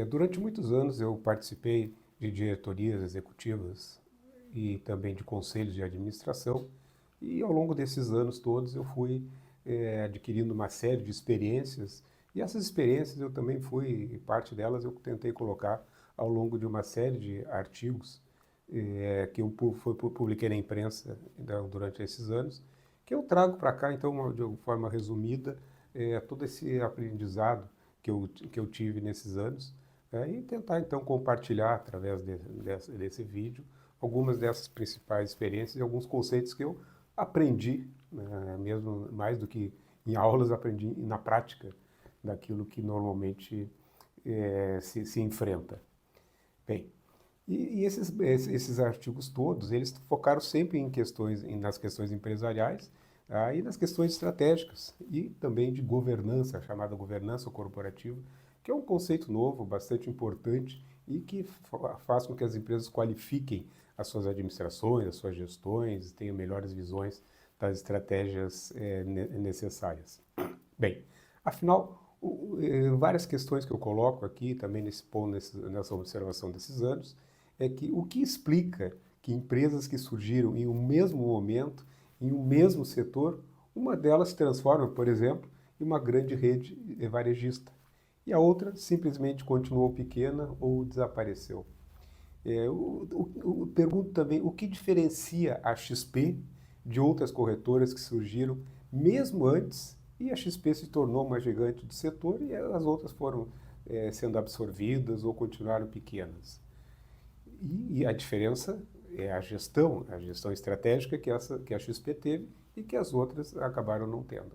Durante muitos anos eu participei de diretorias executivas e também de conselhos de administração, e ao longo desses anos todos eu fui adquirindo uma série de experiências, e essas experiências eu também fui, parte delas eu tentei colocar ao longo de uma série de artigos que eu publiquei na imprensa durante esses anos, que eu trago para cá, então, de uma forma resumida, todo esse aprendizado que eu tive nesses anos, e tentar, então, compartilhar, através desse vídeo, algumas dessas principais experiências e alguns conceitos que eu aprendi, né, mesmo mais do que em aulas, aprendi na prática daquilo que normalmente se enfrenta. Bem, e esses artigos todos, eles focaram sempre em nas questões empresariais, tá? E nas questões estratégicas e também de governança, a chamada governança corporativa, que é um conceito novo, bastante importante e que faz com que as empresas qualifiquem as suas administrações, as suas gestões, tenham melhores visões das estratégias necessárias. Bem, afinal, várias questões que eu coloco aqui, também nessa observação desses anos, é que o que explica que empresas que surgiram em um mesmo momento, em um mesmo setor, uma delas se transforma, por exemplo, em uma grande rede varejista, e a outra simplesmente continuou pequena ou desapareceu. Eu pergunto também o que diferencia a XP de outras corretoras que surgiram mesmo antes, e a XP se tornou uma gigante do setor e as outras foram sendo absorvidas ou continuaram pequenas. E a diferença é a gestão estratégica que a XP teve e que as outras acabaram não tendo.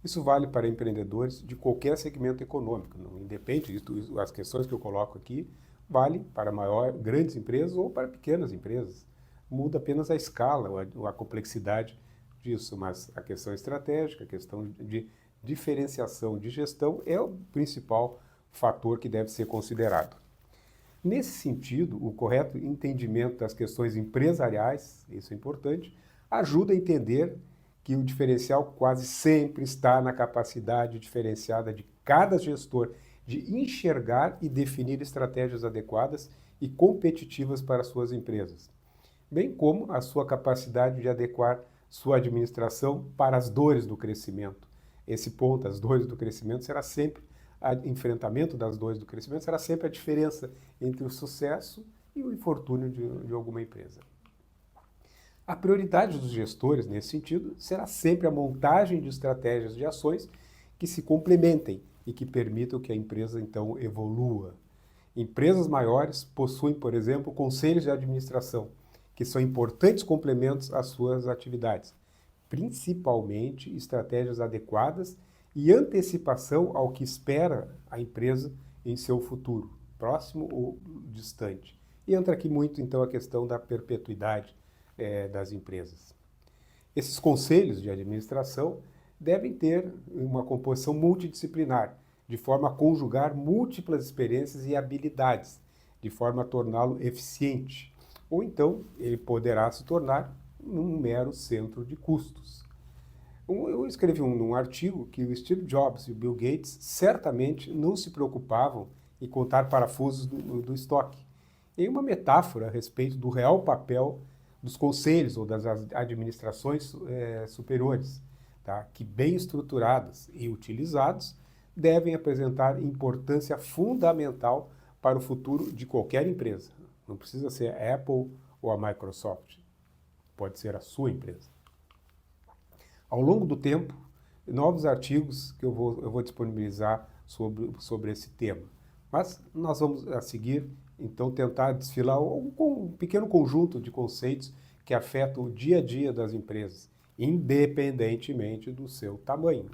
Isso vale para empreendedores de qualquer segmento econômico, não independe disso, as questões que eu coloco aqui vale para grandes empresas ou para pequenas empresas. Muda apenas a escala ou a complexidade disso, mas a questão estratégica, a questão de diferenciação de gestão é o principal fator que deve ser considerado. Nesse sentido, o correto entendimento das questões empresariais, isso é importante, ajuda a entender que o diferencial quase sempre está na capacidade diferenciada de cada gestor de enxergar e definir estratégias adequadas e competitivas para suas empresas, bem como a sua capacidade de adequar sua administração para as dores do crescimento. Esse ponto, as dores do crescimento, será sempre o enfrentamento das dores do crescimento, será sempre a diferença entre o sucesso e o infortúnio de alguma empresa. A prioridade dos gestores, nesse sentido, será sempre a montagem de estratégias de ações que se complementem e que permitam que a empresa, então, evolua. Empresas maiores possuem, por exemplo, conselhos de administração, que são importantes complementos às suas atividades, principalmente estratégias adequadas e antecipação ao que espera a empresa em seu futuro, próximo ou distante. E entra aqui muito, então, a questão da perpetuidade das empresas. Esses conselhos de administração devem ter uma composição multidisciplinar, de forma a conjugar múltiplas experiências e habilidades, de forma a torná-lo eficiente. Ou então, ele poderá se tornar um mero centro de custos. Eu escrevi num artigo que o Steve Jobs e o Bill Gates certamente não se preocupavam em contar parafusos do estoque. Em uma metáfora a respeito do real papel dos conselhos ou das administrações superiores, tá? Que bem estruturadas e utilizados devem apresentar importância fundamental para o futuro de qualquer empresa. Não precisa ser a Apple ou a Microsoft, pode ser a sua empresa. Ao longo do tempo, novos artigos que eu vou disponibilizar sobre esse tema. Mas nós vamos a seguir, então, tentar desfilar um pequeno conjunto de conceitos que afetam o dia a dia das empresas, independentemente do seu tamanho.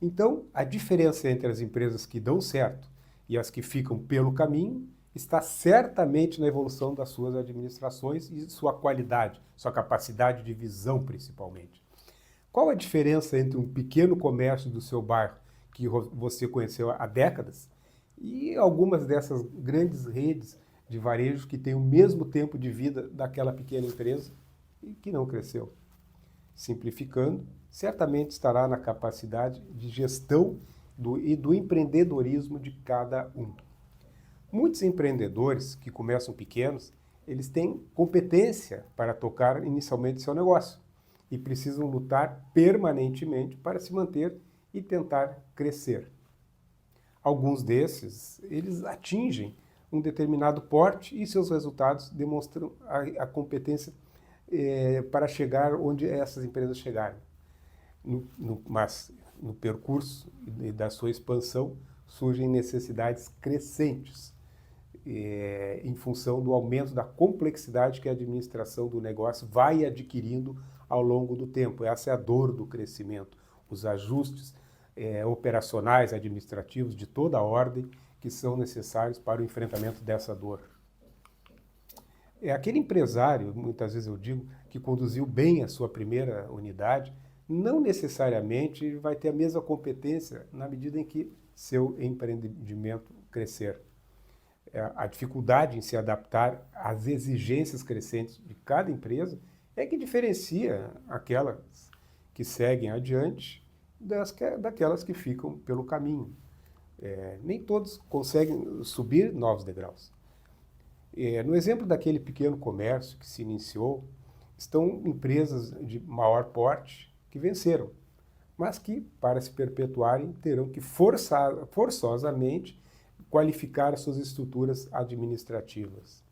Então, a diferença entre as empresas que dão certo e as que ficam pelo caminho está certamente na evolução das suas administrações e sua qualidade, sua capacidade de visão, principalmente. Qual a diferença entre um pequeno comércio do seu bairro, que você conheceu há décadas, e algumas dessas grandes redes de varejo que têm o mesmo tempo de vida daquela pequena empresa e que não cresceu? Simplificando, certamente estará na capacidade de gestão e do empreendedorismo de cada um. Muitos empreendedores que começam pequenos, eles têm competência para tocar inicialmente seu negócio e precisam lutar permanentemente para se manter e tentar crescer. Alguns desses, eles atingem um determinado porte e seus resultados demonstram a competência para chegar onde essas empresas chegaram. Mas no percurso da sua expansão surgem necessidades crescentes em função do aumento da complexidade que a administração do negócio vai adquirindo ao longo do tempo. Essa é a dor do crescimento, os ajustes operacionais, administrativos de toda a ordem que são necessários para o enfrentamento dessa dor. É aquele empresário, muitas vezes eu digo, que conduziu bem a sua primeira unidade, não necessariamente vai ter a mesma competência na medida em que seu empreendimento crescer. A dificuldade em se adaptar às exigências crescentes de cada empresa é que diferencia aquelas que seguem adiante daquelas que ficam pelo caminho. Nem todos conseguem subir novos degraus. No exemplo daquele pequeno comércio que se iniciou, estão empresas de maior porte que venceram, mas que, para se perpetuarem, terão que forçosamente qualificar as suas estruturas administrativas.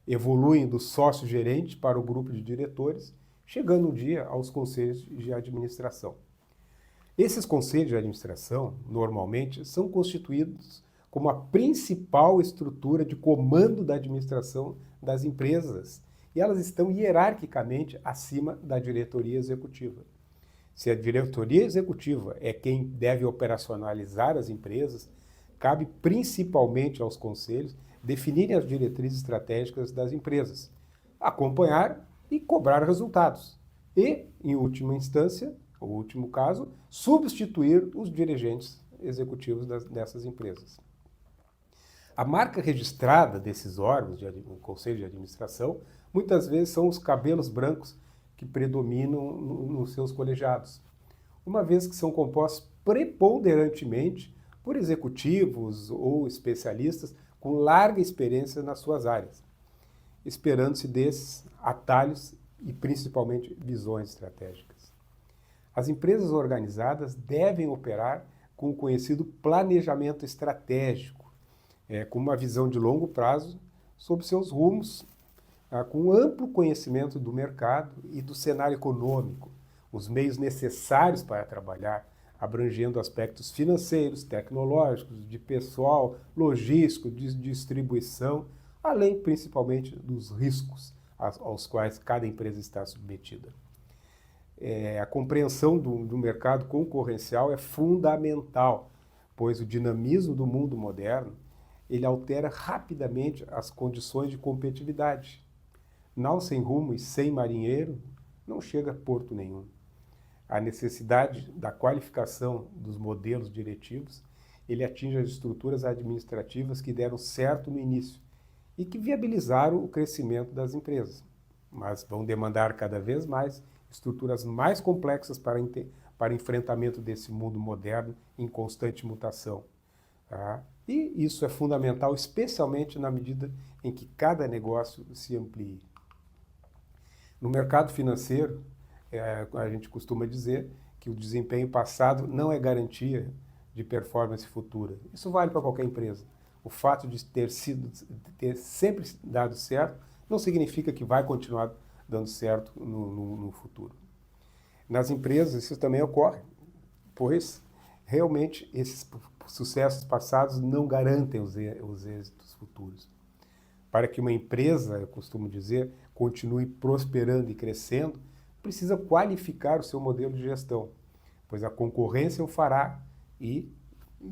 Evoluem do sócio-gerente para o grupo de diretores, chegando um dia aos conselhos de administração. Esses conselhos de administração, normalmente, são constituídos como a principal estrutura de comando da administração das empresas, e elas estão hierarquicamente acima da diretoria executiva. Se a diretoria executiva é quem deve operacionalizar as empresas, cabe principalmente aos conselhos definirem as diretrizes estratégicas das empresas, acompanhar e cobrar resultados. E, em última instância, o último caso, substituir os dirigentes executivos dessas empresas. A marca registrada desses órgãos, conselho de administração, muitas vezes são os cabelos brancos que predominam nos seus colegiados, uma vez que são compostos preponderantemente por executivos ou especialistas com larga experiência nas suas áreas, esperando-se desses atalhos e principalmente visões estratégicas. As empresas organizadas devem operar com o conhecido planejamento estratégico, com uma visão de longo prazo sobre seus rumos, com amplo conhecimento do mercado e do cenário econômico, os meios necessários para trabalhar, abrangendo aspectos financeiros, tecnológicos, de pessoal, logístico, de distribuição, além principalmente dos riscos aos quais cada empresa está submetida. A compreensão do mercado concorrencial é fundamental, pois o dinamismo do mundo moderno ele altera rapidamente as condições de competitividade. Nau sem rumo e sem marinheiro não chega a porto nenhum. A necessidade da qualificação dos modelos diretivos, ele atinge as estruturas administrativas que deram certo no início e que viabilizaram o crescimento das empresas, mas vão demandar cada vez mais estruturas mais complexas para enfrentamento desse mundo moderno em constante mutação. Tá? E isso é fundamental, especialmente na medida em que cada negócio se amplie. No mercado financeiro, a gente costuma dizer que o desempenho passado não é garantia de performance futura. Isso vale para qualquer empresa. O fato de ter sempre dado certo não significa que vai continuar dando certo no futuro. Nas empresas isso também ocorre, pois realmente esses sucessos passados não garantem os êxitos futuros. Para que uma empresa, eu costumo dizer, continue prosperando e crescendo, precisa qualificar o seu modelo de gestão, pois a concorrência o fará e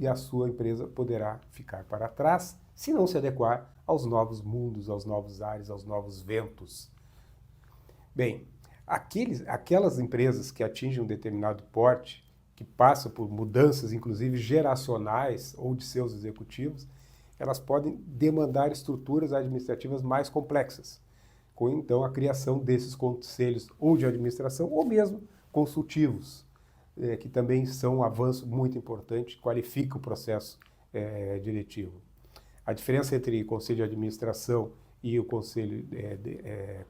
a sua empresa poderá ficar para trás se não se adequar aos novos mundos, aos novos ares, aos novos ventos. Bem, aquelas empresas que atingem um determinado porte, que passam por mudanças, inclusive geracionais ou de seus executivos, elas podem demandar estruturas administrativas mais complexas, com então a criação desses conselhos ou de administração ou mesmo consultivos, que também são um avanço muito importante, qualifica o processo diretivo. A diferença entre conselho de administração e o conselho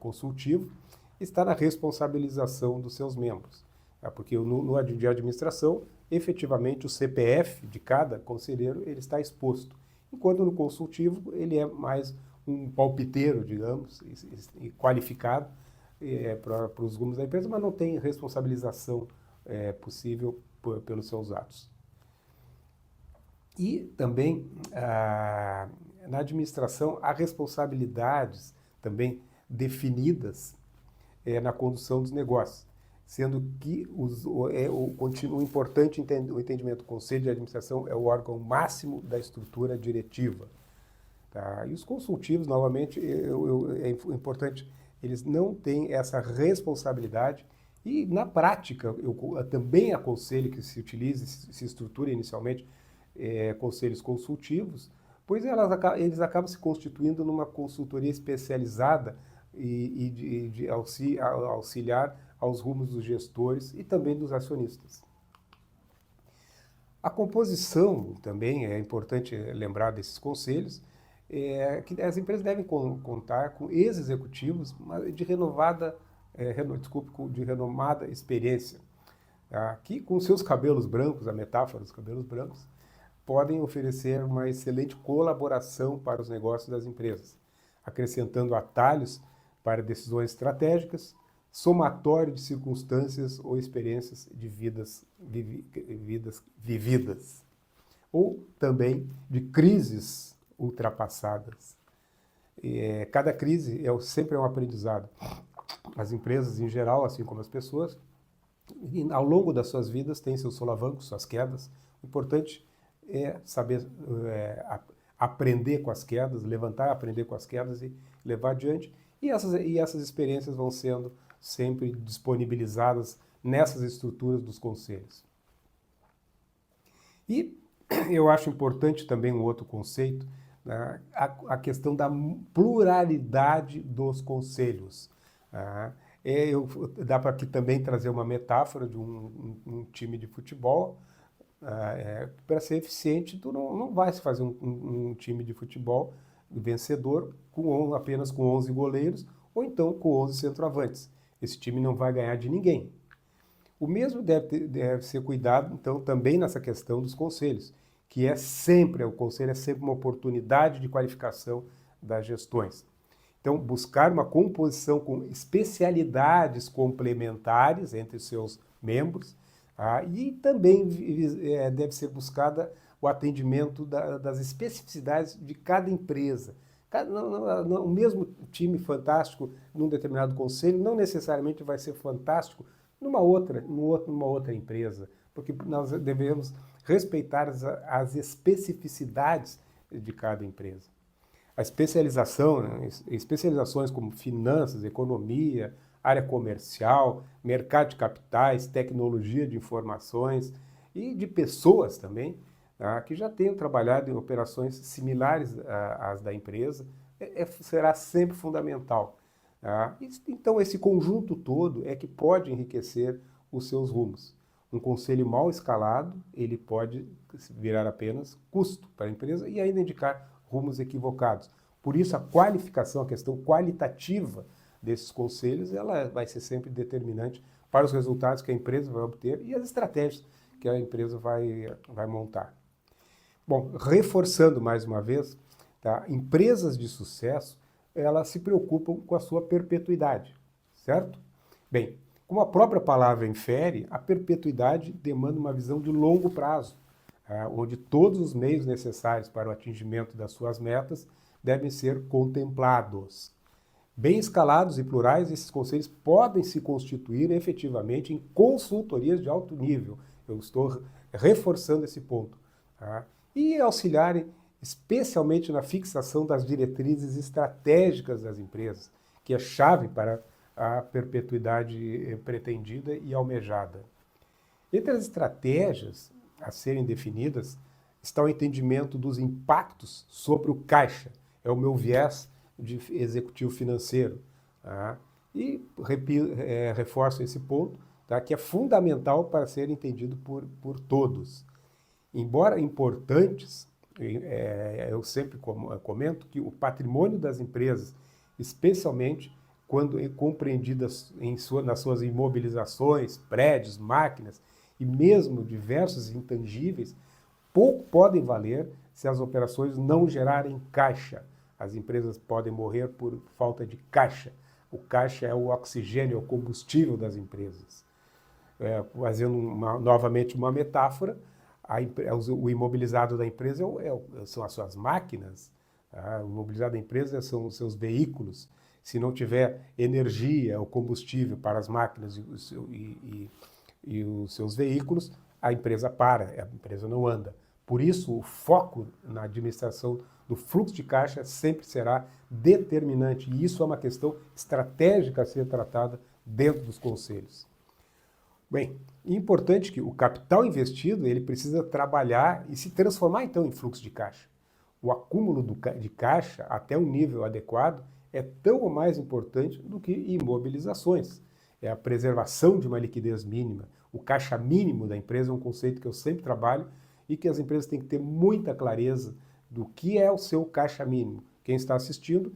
consultivo está na responsabilização dos seus membros. Tá? Porque no de administração, efetivamente, o CPF de cada conselheiro ele está exposto. Enquanto no consultivo, ele é mais um palpiteiro, digamos, e qualificado para os rumos da empresa, mas não tem responsabilização possível pelos seus atos. E também, na administração, há responsabilidades também definidas na condução dos negócios, sendo que o importante o entendimento do Conselho de Administração é o órgão máximo da estrutura diretiva. Tá? E os consultivos, novamente, é importante, eles não têm essa responsabilidade e, na prática, eu também aconselho que se utilize, se estruture inicialmente conselhos consultivos, pois eles acabam se constituindo numa consultoria especializada e de auxiliar aos rumos dos gestores e também dos acionistas. A composição também é importante lembrar desses conselhos, que as empresas devem contar com ex-executivos de renomada experiência, tá? Que com seus cabelos brancos, a metáfora dos cabelos brancos, podem oferecer uma excelente colaboração para os negócios das empresas, acrescentando atalhos para decisões estratégicas, somatório de circunstâncias ou experiências de vidas vividas, ou também de crises ultrapassadas. Cada crise sempre é um aprendizado. As empresas, em geral, assim como as pessoas, ao longo das suas vidas, têm seus solavancos, suas quedas. O importante é saber aprender com as quedas, levantar, aprender com as quedas e levar adiante. E essas experiências vão sendo sempre disponibilizadas nessas estruturas dos conselhos. E eu acho importante também um outro conceito, né, a questão da pluralidade dos conselhos. Dá para aqui também trazer uma metáfora de um time de futebol. Para ser eficiente, tu não vai se fazer um time de futebol vencedor apenas com 11 goleiros ou então com 11 centroavantes. Esse time não vai ganhar de ninguém. O mesmo deve ser cuidado, então, também nessa questão dos conselhos, que o conselho é sempre uma oportunidade de qualificação das gestões. Então, buscar uma composição com especialidades complementares entre os seus membros, e também deve ser buscada o atendimento das especificidades de cada empresa. O mesmo time fantástico num determinado conselho não necessariamente vai ser fantástico numa outra empresa, porque nós devemos respeitar as especificidades de cada empresa. A especialização, especializações como finanças, economia, área comercial, mercado de capitais, tecnologia de informações e de pessoas também, que já tenham trabalhado em operações similares às da empresa, será sempre fundamental. Então, esse conjunto todo é que pode enriquecer os seus rumos. Um conselho mal escalado, ele pode virar apenas custo para a empresa e ainda indicar rumos equivocados. Por isso, a qualificação, a questão qualitativa desses conselhos, ela vai ser sempre determinante para os resultados que a empresa vai obter e as estratégias que a empresa vai montar. Bom, reforçando mais uma vez, tá? Empresas de sucesso, elas se preocupam com a sua perpetuidade, certo? Bem, como a própria palavra infere, a perpetuidade demanda uma visão de longo prazo, onde todos os meios necessários para o atingimento das suas metas devem ser contemplados. Bem escalados e plurais, esses conselhos podem se constituir efetivamente em consultorias de alto nível. Eu estou reforçando esse ponto. E auxiliarem especialmente na fixação das diretrizes estratégicas das empresas, que é chave para a perpetuidade pretendida e almejada. Entre as estratégias a serem definidas está o entendimento dos impactos sobre o caixa. É o meu viés de executivo financeiro. E reforço esse ponto, que é fundamental para ser entendido por todos. Embora importantes, eu sempre comento que o patrimônio das empresas, especialmente quando compreendidas nas suas imobilizações, prédios, máquinas e mesmo diversos intangíveis, pouco podem valer se as operações não gerarem caixa. As empresas podem morrer por falta de caixa. O caixa é o oxigênio, é o combustível das empresas. Fazendo novamente uma metáfora, o imobilizado da empresa são as suas máquinas, tá? O imobilizado da empresa são os seus veículos. Se não tiver energia ou combustível para as máquinas e os seus veículos, a empresa para, a empresa não anda. Por isso, o foco na administração do fluxo de caixa sempre será determinante. E isso é uma questão estratégica a ser tratada dentro dos conselhos. Bem, é importante que o capital investido ele precisa trabalhar e se transformar, então, em fluxo de caixa. O acúmulo de caixa até um nível adequado é tão ou mais importante do que imobilizações. É a preservação de uma liquidez mínima. O caixa mínimo da empresa é um conceito que eu sempre trabalho e que as empresas têm que ter muita clareza do que é o seu caixa mínimo. Quem está assistindo,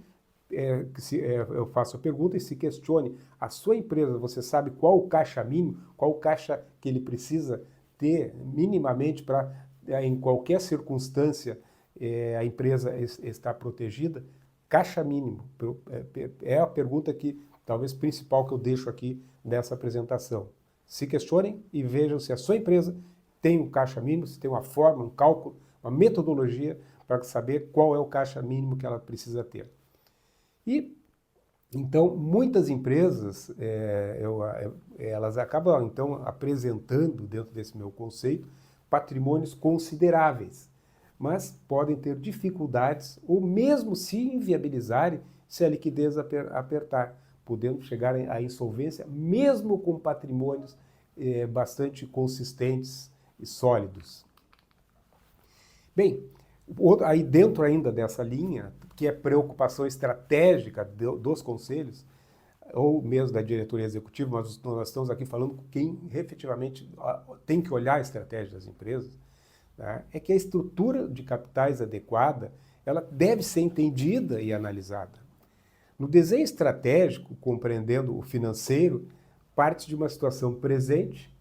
eu faço a pergunta e se questione. A sua empresa, você sabe qual o caixa mínimo, qual o caixa que ele precisa ter minimamente para, em qualquer circunstância, a empresa estar protegida? Caixa mínimo é a pergunta que talvez principal que eu deixo aqui nessa apresentação. Se questionem e vejam se a sua empresa tem um caixa mínimo, se tem uma forma, um cálculo, uma metodologia para saber qual é o caixa mínimo que ela precisa ter. E, então, muitas empresas, elas acabam, então, apresentando, dentro desse meu conceito, patrimônios consideráveis, mas podem ter dificuldades, ou mesmo se inviabilizarem, se a liquidez apertar, podendo chegar à insolvência, mesmo com patrimônios bastante consistentes e sólidos. Bem, aí dentro ainda dessa linha, que é preocupação estratégica dos conselhos, ou mesmo da diretoria executiva, mas nós estamos aqui falando com quem efetivamente tem que olhar a estratégia das empresas, tá? É que a estrutura de capitais adequada, ela deve ser entendida e analisada. No desenho estratégico, compreendendo o financeiro, parte de uma situação presente,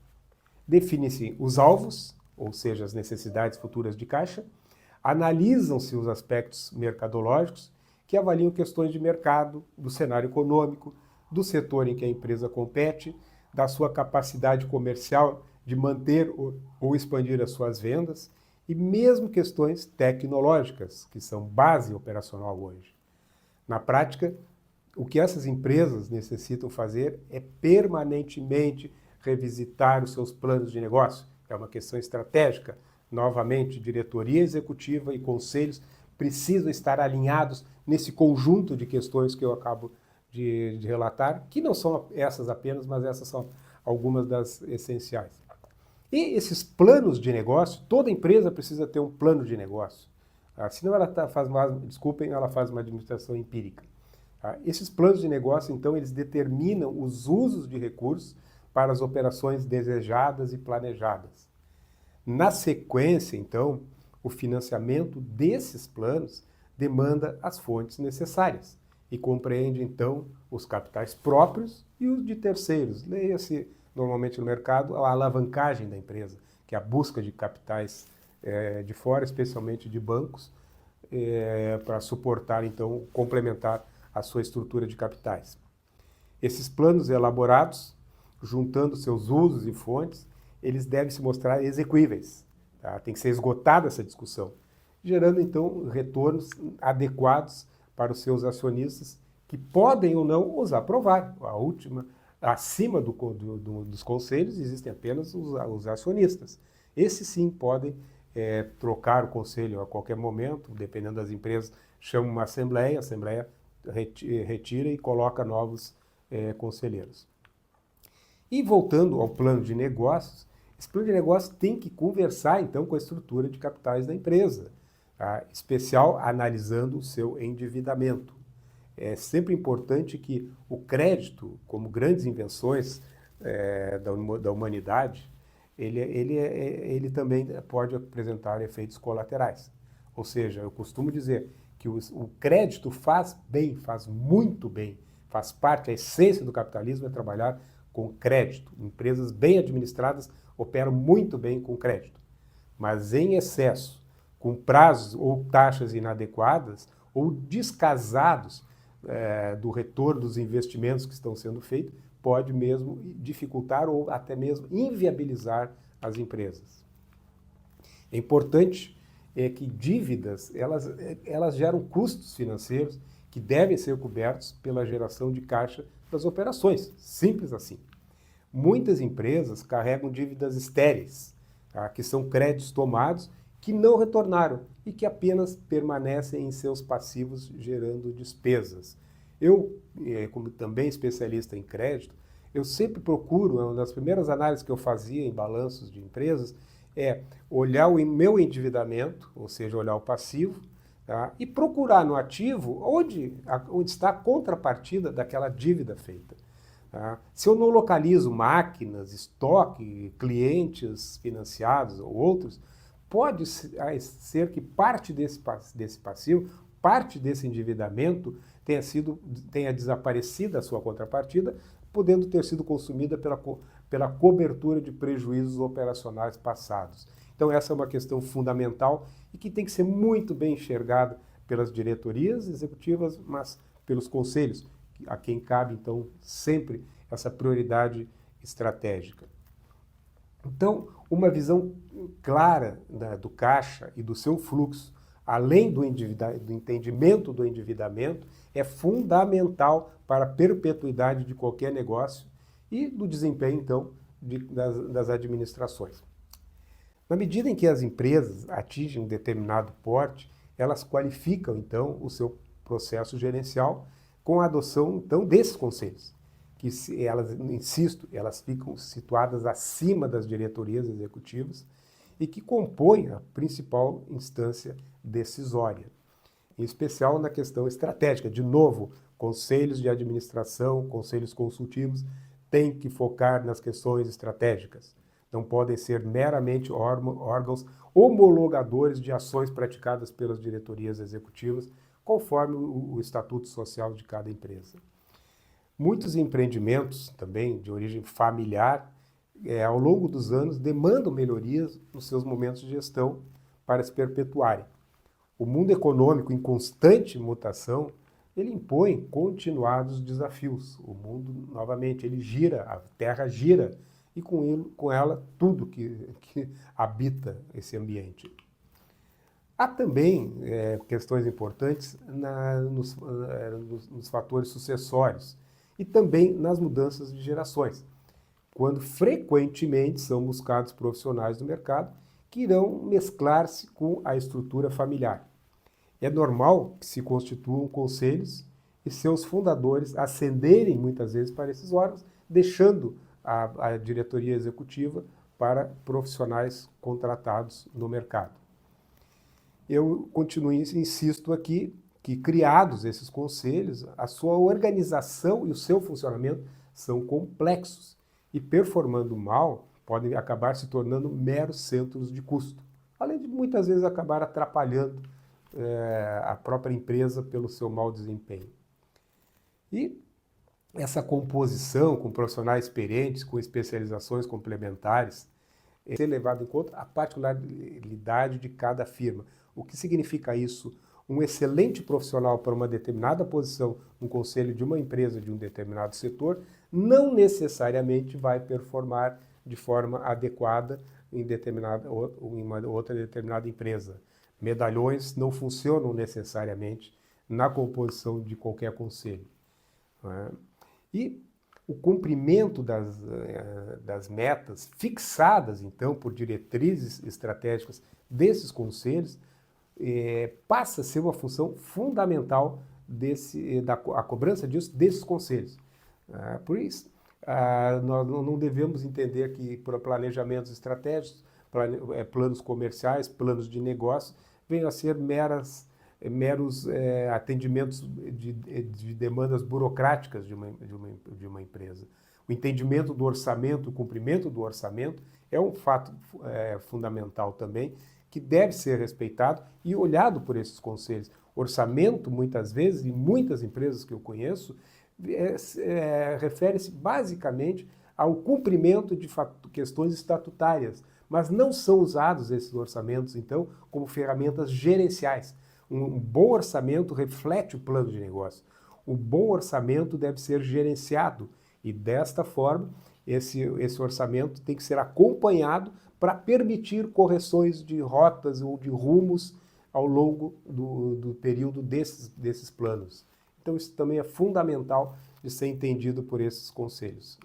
define-se os alvos, ou seja, as necessidades futuras de caixa, analisam-se os aspectos mercadológicos, que avaliam questões de mercado, do cenário econômico, do setor em que a empresa compete, da sua capacidade comercial de manter ou expandir as suas vendas, e mesmo questões tecnológicas, que são base operacional hoje. Na prática, o que essas empresas necessitam fazer é permanentemente revisitar os seus planos de negócio. É uma questão estratégica. Novamente, diretoria executiva e conselhos precisam estar alinhados nesse conjunto de questões que eu acabo de relatar, que não são essas apenas, mas essas são algumas das essenciais. E esses planos de negócio, toda empresa precisa ter um plano de negócio. Senão ela ela faz uma administração empírica. Esses planos de negócio, então, eles determinam os usos de recursos para as operações desejadas e planejadas. Na sequência, então, o financiamento desses planos demanda as fontes necessárias e compreende, então, os capitais próprios e os de terceiros. Leia-se, normalmente no mercado, a alavancagem da empresa, que é a busca de capitais de fora, especialmente de bancos, para suportar, então, complementar a sua estrutura de capitais. Esses planos elaborados, juntando seus usos e fontes, eles devem se mostrar execuíveis. Tá? Tem que ser esgotada essa discussão, gerando, então, retornos adequados para os seus acionistas, que podem ou não os aprovar. Acima dos conselhos, existem apenas os acionistas. Esses sim podem trocar o conselho a qualquer momento, dependendo das empresas, chama uma assembleia, a assembleia retira e coloca novos conselheiros. E voltando ao plano de negócios, esse plano de negócios tem que conversar, então, com a estrutura de capitais da empresa, tá? Especial analisando o seu endividamento. É sempre importante que o crédito, como grandes invenções da humanidade, ele também pode apresentar efeitos colaterais. Ou seja, eu costumo dizer que o crédito faz bem, faz muito bem, faz parte, a essência do capitalismo é trabalhar com crédito. Empresas bem administradas operam muito bem com crédito. Mas em excesso, com prazos ou taxas inadequadas, ou descasados do retorno dos investimentos que estão sendo feitos, pode mesmo dificultar ou até mesmo inviabilizar as empresas. É importante que dívidas, elas geram custos financeiros que devem ser cobertos pela geração de caixa das operações, simples assim. Muitas empresas carregam dívidas estéreis, tá? Que são créditos tomados que não retornaram e que apenas permanecem em seus passivos gerando despesas. Eu, como também especialista em crédito, eu sempre procuro, uma das primeiras análises que eu fazia em balanços de empresas, é olhar o meu endividamento, ou seja, olhar o passivo, tá? E procurar no ativo onde está a contrapartida daquela dívida feita. Tá? Se eu não localizo máquinas, estoque, clientes financiados ou outros, pode ser que parte desse passivo, parte desse endividamento tenha desaparecido a sua contrapartida, podendo ter sido consumida pela cobertura de prejuízos operacionais passados. Então essa é uma questão fundamental e que tem que ser muito bem enxergada pelas diretorias executivas, mas pelos conselhos, a quem cabe, então, sempre essa prioridade estratégica. Então, uma visão clara do caixa e do seu fluxo, além do entendimento do endividamento, é fundamental para a perpetuidade de qualquer negócio e do desempenho, então, das administrações. Na medida em que as empresas atingem um determinado porte, elas qualificam, então, o seu processo gerencial com a adoção, então, desses conselhos, que elas, insisto, elas ficam situadas acima das diretorias executivas e que compõem a principal instância decisória, em especial na questão estratégica. De novo, conselhos de administração, conselhos consultivos, têm que focar nas questões estratégicas. Não podem ser meramente órgãos homologadores de ações praticadas pelas diretorias executivas, conforme o estatuto social de cada empresa. Muitos empreendimentos, também de origem familiar, ao longo dos anos, demandam melhorias nos seus momentos de gestão para se perpetuarem. O mundo econômico em constante mutação, ele impõe continuados desafios. O mundo, novamente, ele gira, a Terra gira, e com ela tudo que habita esse ambiente. Há também questões importantes nos fatores sucessórios e também nas mudanças de gerações, quando frequentemente são buscados profissionais do mercado que irão mesclar-se com a estrutura familiar. É normal que se constituam conselhos e seus fundadores ascenderem muitas vezes para esses órgãos, deixando a diretoria executiva para profissionais contratados no mercado. Eu continuo e insisto aqui que, criados esses conselhos, a sua organização e o seu funcionamento são complexos e, performando mal, podem acabar se tornando meros centros de custo, além de muitas vezes acabar atrapalhando a própria empresa pelo seu mau desempenho. E essa composição com profissionais experientes, com especializações complementares, é ser levado em conta a particularidade de cada firma. O que significa isso? Um excelente profissional para uma determinada posição no conselho de uma empresa de um determinado setor não necessariamente vai performar de forma adequada em uma outra determinada empresa. Medalhões não funcionam necessariamente na composição de qualquer conselho. Não é? E o cumprimento das metas fixadas, então, por diretrizes estratégicas desses conselhos, passa a ser uma função fundamental a cobrança disso desses conselhos. Por isso, nós não devemos entender que por planejamentos estratégicos, planos comerciais, planos de negócio, venham a ser meros atendimentos de demandas burocráticas de uma empresa. O entendimento do orçamento, o cumprimento do orçamento é um fato fundamental também, que deve ser respeitado e olhado por esses conselhos. Orçamento, muitas vezes, em muitas empresas que eu conheço, refere-se basicamente ao cumprimento de questões estatutárias, mas não são usados esses orçamentos, então, como ferramentas gerenciais. Um bom orçamento reflete o plano de negócio. O bom orçamento deve ser gerenciado e, desta forma, esse orçamento tem que ser acompanhado para permitir correções de rotas ou de rumos ao longo do período desses planos. Então isso também é fundamental de ser entendido por esses conselhos.